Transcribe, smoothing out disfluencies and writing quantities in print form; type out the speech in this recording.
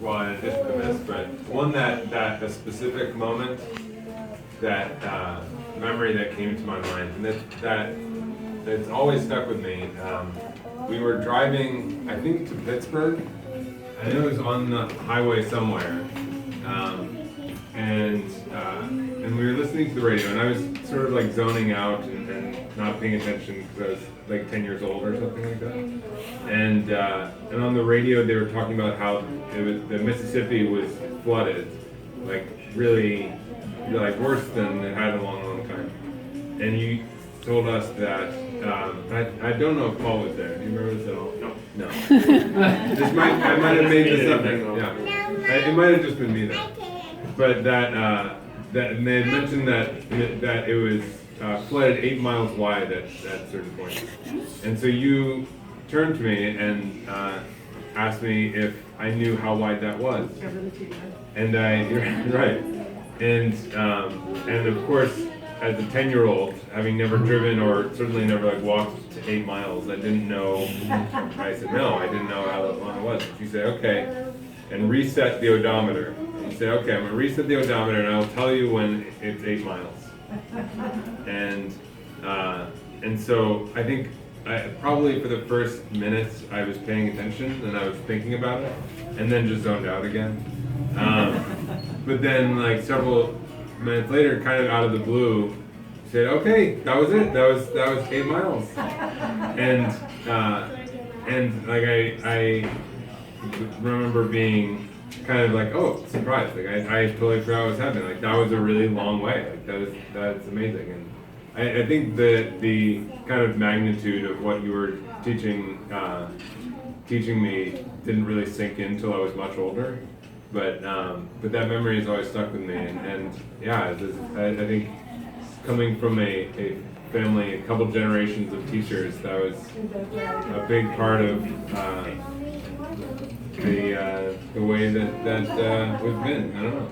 well, in addition to this, but one that a specific moment, that memory that came to my mind, and that's always stuck with me. We were driving, I think, to Pittsburgh. I know it was on the highway somewhere, and we were listening to the radio, and I was sort of like zoning out and not paying attention because I was like 10 years old or something like that. And on the radio they were talking about how the Mississippi was flooded, like really, like worse than it had in a long, long time. And you told us that I don't know if Paul was there. Do you remember this at all? No. I might have made this up. Yeah. It might have just been me then. But that and they had mentioned that it was flooded 8 miles wide at certain points. And so you turned to me and asked me if I knew how wide that was. And you're right. And of course, as a 10-year-old, having never driven or certainly never like walked to 8 miles, I didn't know. I said no, I didn't know how long it was. You say okay, and reset the odometer. And you say okay, I'm gonna reset the odometer, and I'll tell you when it's 8 miles. And so I think probably for the first minutes I was paying attention and I was thinking about it, and then just zoned out again. But then like several minutes later, kind of out of the blue, said, "Okay, that was it. That was 8 miles." And like I remember being kind of like, oh, surprised. Like I totally forgot what was happening. Like that was a really long way. Like that's amazing. And I think the kind of magnitude of what you were teaching me didn't really sink in until I was much older. But that memory has always stuck with me. And yeah, I think coming from a family, a couple generations of teachers, that was a big part of the way that we've been. I don't know.